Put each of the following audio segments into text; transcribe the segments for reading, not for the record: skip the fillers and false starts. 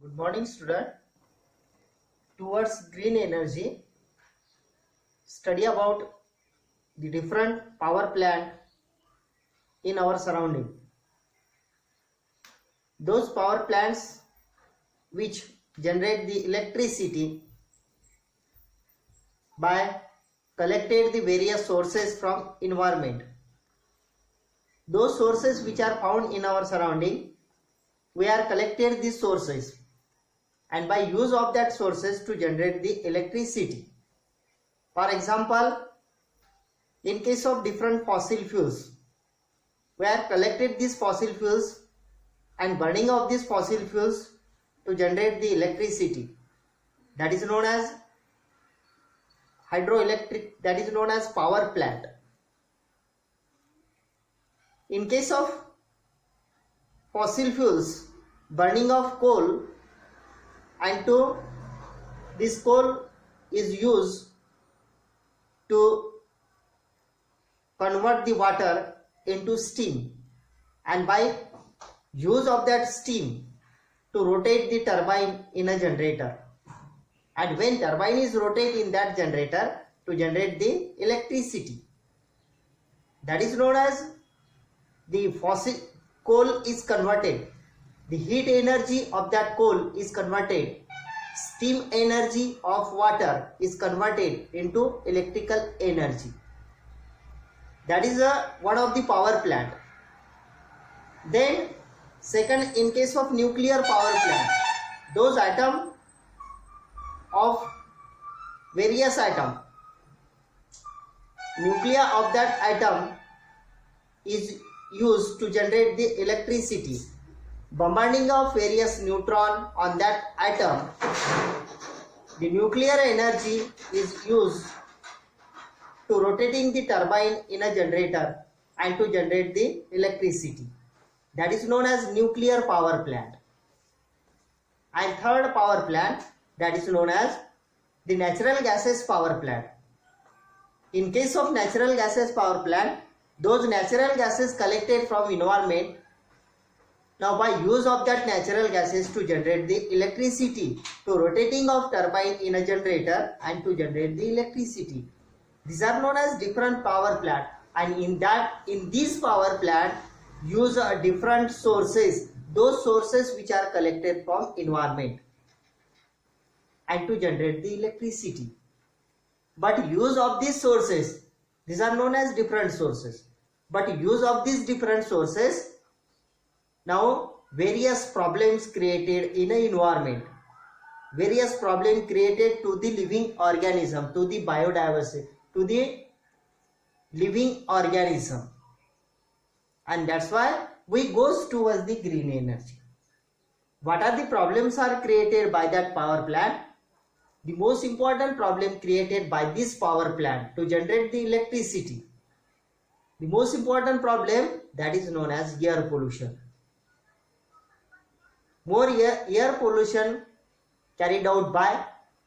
Good morning, student. Towards green energy, study about the different power plant in our surrounding. Those power plants which generate the electricity by collected the various sources from environment. Those sources which are found in our surrounding, we are collected these sources and by use of that sources to generate the electricity. For example, in case of different fossil fuels, we have collected these fossil fuels and burning of these fossil fuels to generate the electricity. That is known as hydroelectric, that is known as power plant. In case of fossil fuels, burning of coal, and to this coal is used to convert the water into steam, and by use of that steam to rotate the turbine in a generator, and when turbine is rotated in that generator to generate the electricity, that is known as the fossil coal is converted, the heat energy of that coal is converted, steam energy of water is converted into electrical energy. That is one of the power plant. Then second, in case of nuclear power plant, those atom of various atom, nucleus of that atom is used to generate the electricity. Bombarding of various neutron on that atom, the nuclear energy is used to rotating the turbine in a generator and to generate the electricity. That is known as nuclear power plant. And third power plant, that is known as the natural gases power plant. In case of natural gases power plant, those natural gases collected from environment, now by use of that natural gases to generate the electricity, to rotating of turbine in a generator and to generate the electricity. These are known as different power plant, and in this power plant use different sources, those sources which are collected from environment and to generate the electricity. But use of these sources, these are known as different sources, but use of these different sources, now various problems created in an environment, various problems created to the living organism, to the biodiversity, to the living organism, and that's why we goes towards the green energy. What are the problems are created by that power plant? The most important problem created by this power plant to generate the electricity, the most important problem, that is known as air pollution. More air pollution carried out by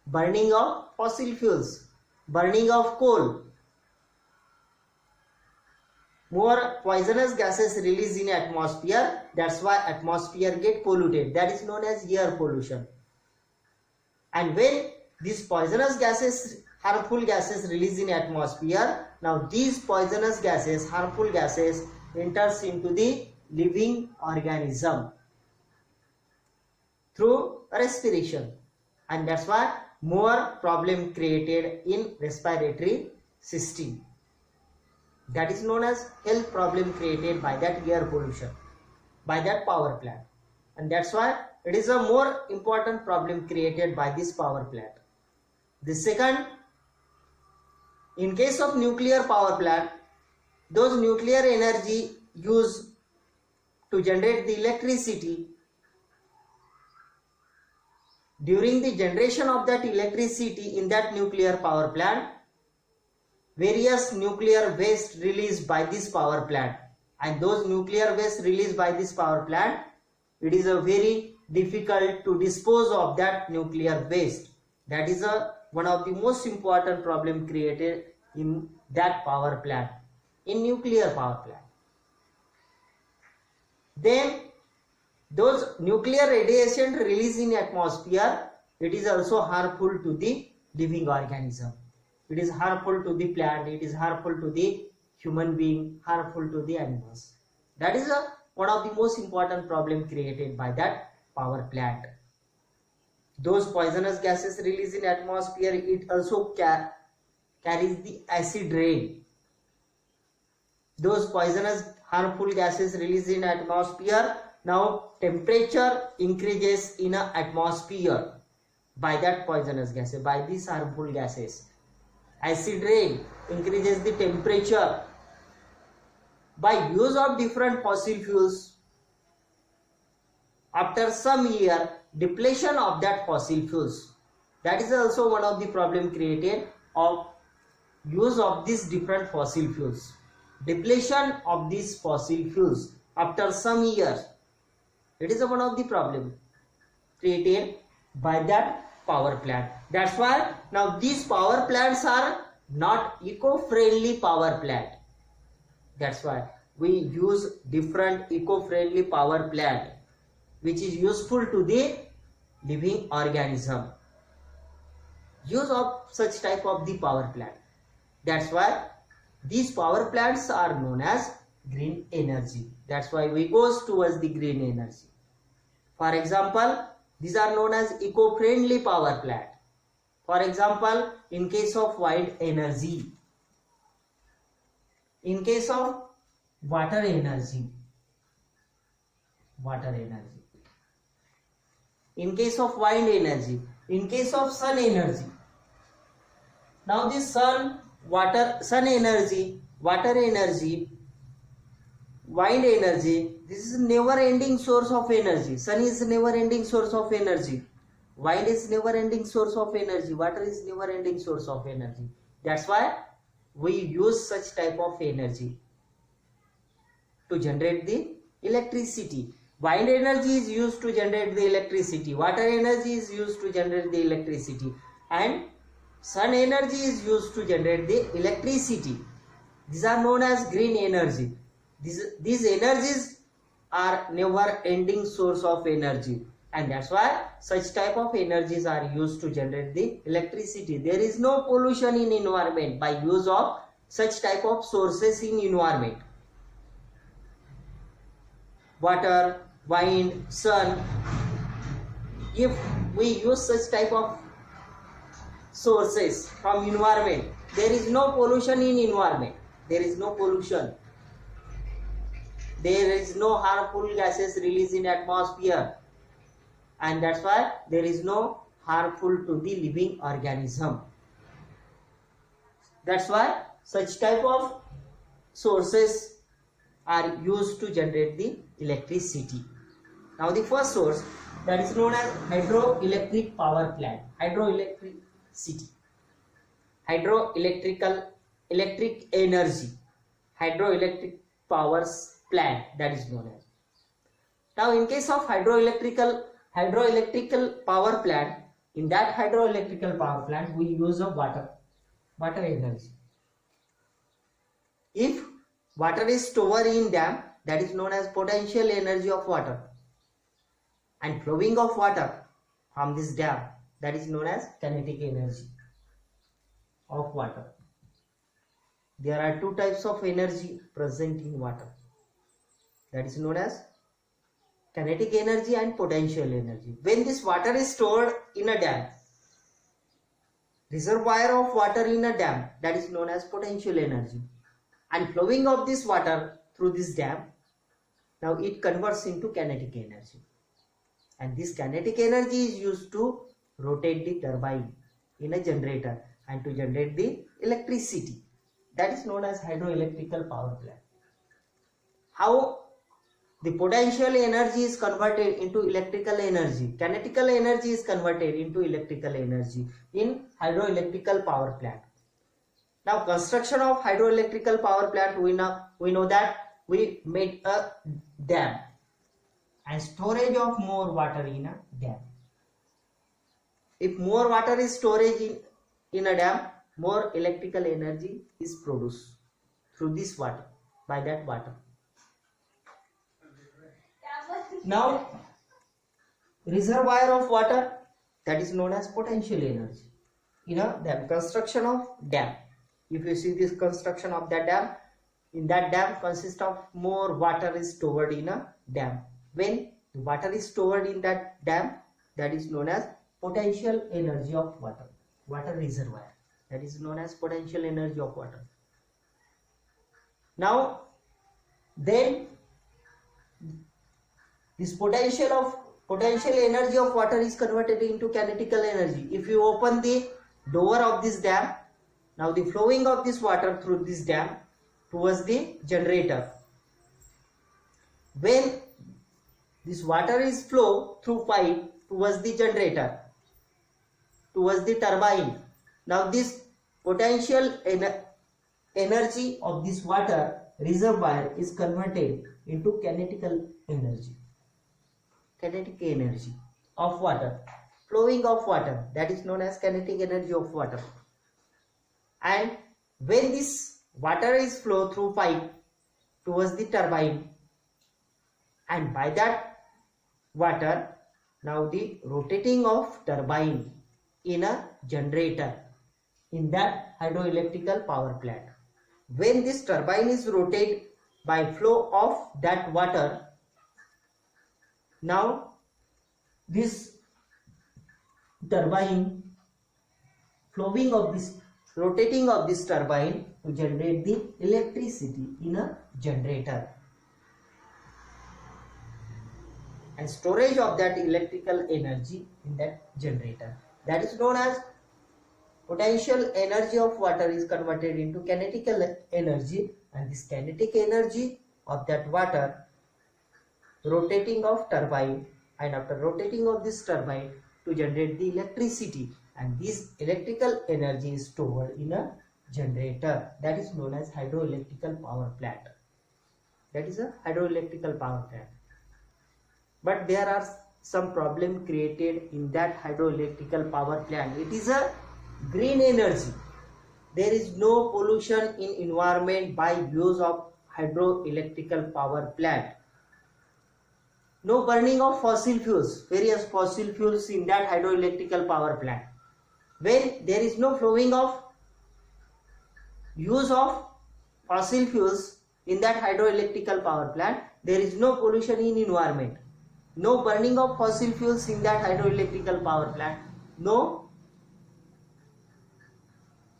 burning of fossil fuels, burning of coal. More poisonous gases released in atmosphere, that's why atmosphere get polluted, that is known as air pollution. And when these poisonous gases, harmful gases released in atmosphere, now these poisonous gases, harmful gases enters into the living organism through respiration, and that's why more problem created in respiratory system. That is known as health problem created by that air pollution, by that power plant, and that's why it is a more important problem created by this power plant. The second, in case of nuclear power plant, those nuclear energy used to generate the electricity, during the generation of that electricity in that nuclear power plant, various nuclear waste released by this power plant, and those nuclear waste released by this power plant, it is a very difficult to dispose of that nuclear waste. That is one of the most important problem created in that power plant, in nuclear power plant. Then those nuclear radiation released in atmosphere, it is also harmful to the living organism. It is harmful to the plant, it is harmful to the human being, harmful to the animals. That is one of the most important problem created by that power plant. Those poisonous gases released in atmosphere, it also carries the acid rain. Those poisonous harmful gases released in atmosphere, now temperature increases in a atmosphere by that poisonous gases, by these harmful gases. Acid rain increases the temperature. By use of different fossil fuels, after some year, depletion of that fossil fuels, that is also one of the problem created of use of these different fossil fuels. Depletion of these fossil fuels after some years, it is one of the problem created by that power plant. That's why now these power plants are not eco-friendly power plant. That's why we use different eco-friendly power plant which is useful to the living organism. Use of such type of the power plant. That's why these power plants are known as green energy. That's why we goes towards the green energy. For example, these are known as eco-friendly power plant. For example, in case of wind energy, in case of water energy, in case of wind energy, in case of sun energy. Now this sun energy, water energy, wind energy, this is never ending source of energy. Sun is never ending source of energy. Wind is never ending source of energy. Water is never ending source of energy. That's why we use such type of energy to generate the electricity. Wind energy is used to generate the electricity. Water energy is used to generate the electricity. And sun energy is used to generate the electricity. These are known as green energy. These energies are never ending source of energy. And that's why such type of energies are used to generate the electricity. There is no pollution in environment by use of such type of sources in environment. Water, wind, sun. If we use such type of sources from environment, there is no pollution in environment. There is no pollution. There is no harmful gases released in atmosphere. And that's why there is no harmful to the living organism. That's why such type of sources are used to generate the electricity. Now the first source, that is known as hydroelectric power plant. Hydroelectric energy, hydroelectric power plant, that is known as. Now in case of hydroelectrical power plant, in that hydroelectrical power plant we use of water energy. If water is stored in dam, that is known as potential energy of water, and flowing of water from this dam, that is known as kinetic energy of water. There are two types of energy present in water, that is known as kinetic energy and potential energy. When this water is stored in a dam, reservoir of water in a dam, that is known as potential energy, and flowing of this water through this dam, now it converts into kinetic energy, and this kinetic energy is used to rotate the turbine in a generator and to generate the electricity. That is known as hydroelectrical power plant. How the potential energy is converted into electrical energy, kinetical energy is converted into electrical energy in hydroelectrical power plant. Now construction of hydroelectrical power plant, we know that we made a dam and storage of more water in a dam. If more water is storage in a dam, more electrical energy is produced through this water, by that water. Now reservoir of water, that is known as potential energy. In a dam, construction of dam, if you see this construction of that dam, in that dam consists of more water is stored in a dam. When the water is stored in that dam, that is known as potential energy of water, water reservoir, that is known as potential energy of water. Now then this potential energy of water is converted into kinetical energy. If you open the door of this dam, now the flowing of this water through this dam towards the generator. When this water is flow through pipe towards the generator, towards the turbine, now this potential energy of this water reservoir is converted into kinetical energy. Kinetic energy of water, flowing of water, that is known as kinetic energy of water. And when this water is flow through pipe towards the turbine, and by that water, now the rotating of turbine in a generator, in that hydroelectrical power plant, when this turbine is rotated by flow of that water, now this turbine, flowing of this, rotating of this turbine to generate the electricity in a generator, and storage of that electrical energy in that generator, that is known as potential energy of water is converted into kinetical energy. And this kinetic energy of that water, rotating of turbine, and after rotating of this turbine to generate the electricity, and this electrical energy is stored in a generator, that is known as hydroelectrical power plant. That is a hydroelectrical power plant. But there are some problem created in that hydroelectrical power plant. It is a green energy. There is no pollution in environment by use of hydroelectrical power plant. No burning of fossil fuels, various fossil fuels in that hydroelectrical power plant. When there is no flowing of use of fossil fuels in that hydroelectrical power plant, there is no pollution in environment. No burning of fossil fuels in that hydroelectrical power plant. No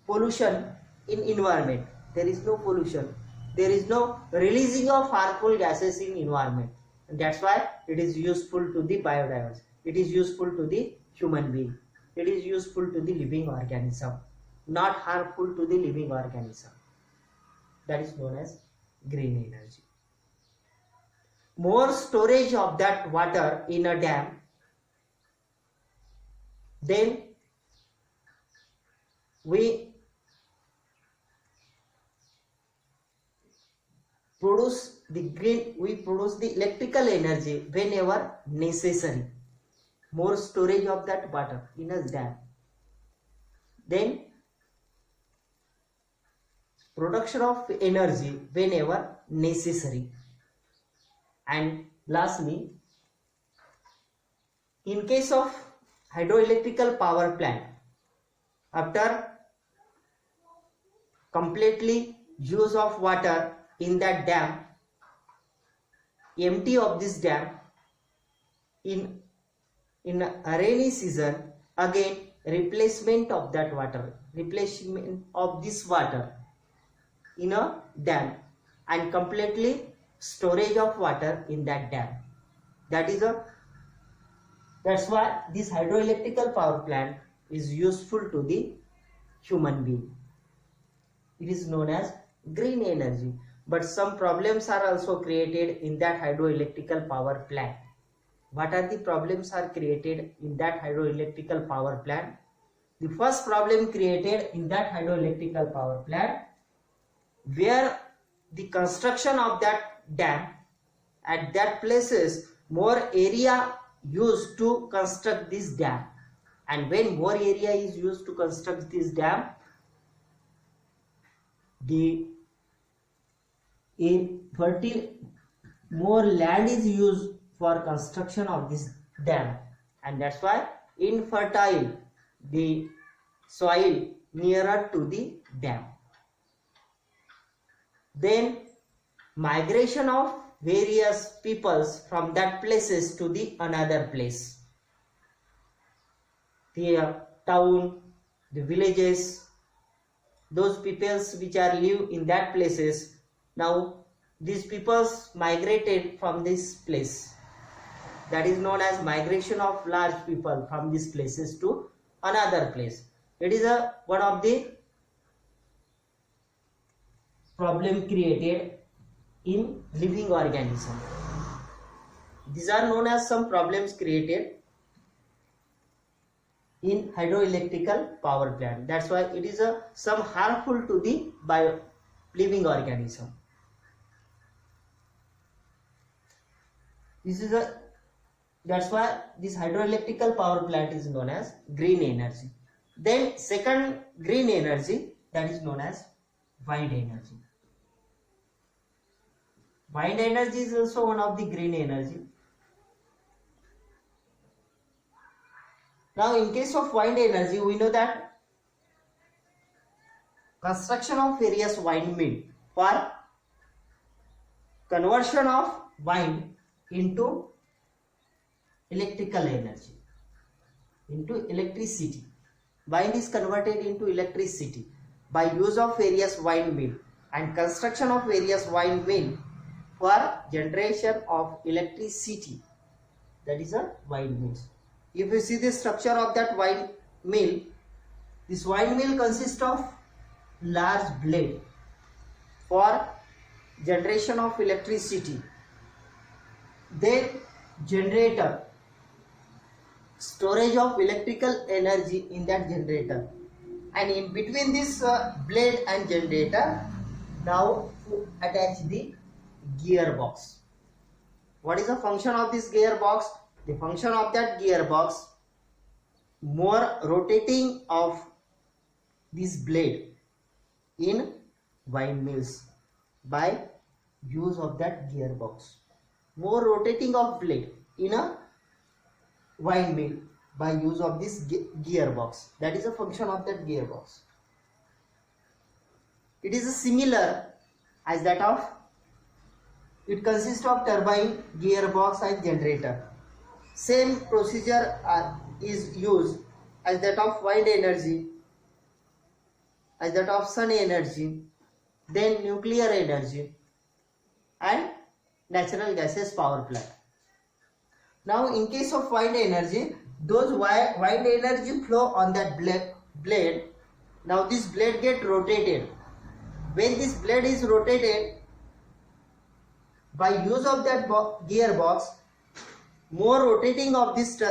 pollution in environment. There is no pollution. There is no releasing of harmful gases in environment. And that's why it is useful to the biodiversity. It is useful to the human being. It is useful to the living organism, not harmful to the living organism. That is known as green energy. More storage of that water in a dam, then we produce the electrical energy whenever necessary. More storage of that water in a dam, then production of energy whenever necessary. And lastly, in case of hydroelectrical power plant, after completely use of water in that dam, empty of this dam, in a rainy season, again replacement of that water, replacement of this water in a dam, and completely storage of water in that dam. That's why this hydroelectrical power plant is useful to the human being. It is known as green energy. But some problems are also created in that hydroelectrical power plant. What are the problems are created in that hydroelectrical power plant? The first problem created in that hydroelectrical power plant, where the construction of that dam at that places, more area used to construct this dam, and when more area is used to construct this dam, the fertile more land is used for construction of this dam, and that's why infertile the soil nearer to the dam. Then migration of various peoples from that places to the another place. The town, the villages, those peoples which are live in that places, now these peoples migrated from this place. That is known as migration of large people from these places to another place. It is one of the problem created in living organism. These are known as some problems created in hydroelectrical power plant. That's why it is some harmful to the living organism. That's why this hydroelectrical power plant is known as green energy. Then second green energy, that is known as wind energy. Wind energy is also one of the green energy. Now in case of wind energy, we know that construction of various windmill for conversion of wind into electrical energy, into electricity. Wind is converted into electricity by use of various windmill and construction of various windmill for generation of electricity. That is a windmills. If you see the structure of that windmill, this windmill consists of large blade for generation of electricity. Then generator, storage of electrical energy in that generator, and in between this blade and generator, now to attach the gearbox. What is the function of this gearbox? The function of that gearbox, more rotating of this blade in windmills by use of that gearbox. More rotating of blade in a windmill by use of this gearbox. That is a function of that gearbox. It is similar as that of, it consists of turbine, gearbox and generator. Same procedure is used as that of wind energy, as that of sun energy, then nuclear energy and natural gases power plant. Now in case of wind energy, those wind energy flow on that blade. Now this blade get rotated. When this blade is rotated, by use of that gearbox, more rotating of this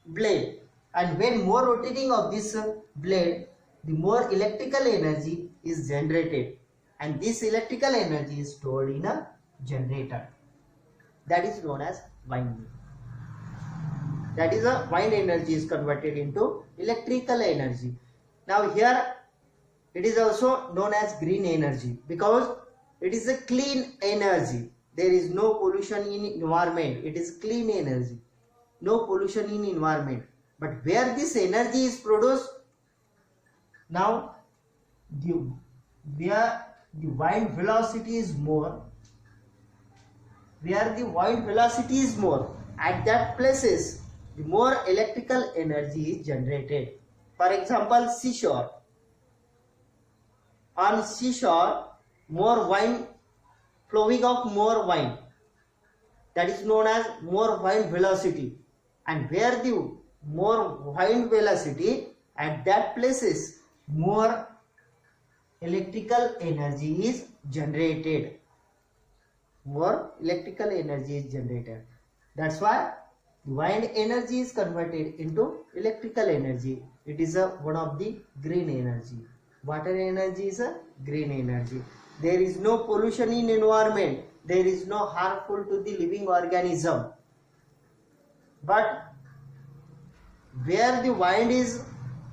blade, and when more rotating of this blade, the more electrical energy is generated, and this electrical energy is stored in a generator. That is known as windmill. That is a wind energy is converted into electrical energy. Now here it is also known as green energy because it is a clean energy. There is no pollution in environment. It is clean energy. No pollution in environment. But where this energy is produced, now where the wind velocity is more, where the wind velocity is more, at that places the more electrical energy is generated. For example, seashore. On seashore, more wind, flowing of more wind, that is known as more wind velocity, and where the more wind velocity, at that places more electrical energy is generated. More electrical energy is generated. That's why wind energy is converted into electrical energy. It is one of the green energy. Water energy is a green energy. There is no pollution in environment. There is no harmful to the living organism. But where the wind is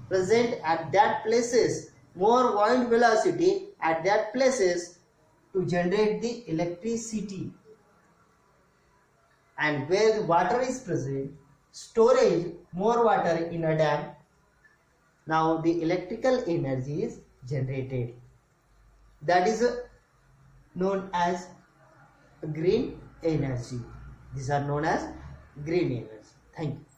present, at that places, more wind velocity at that places to generate the electricity. And where the water is present, storage more water in a dam. Now the electrical energy is generated. That is known as green energy. These are known as green energy. Thank you.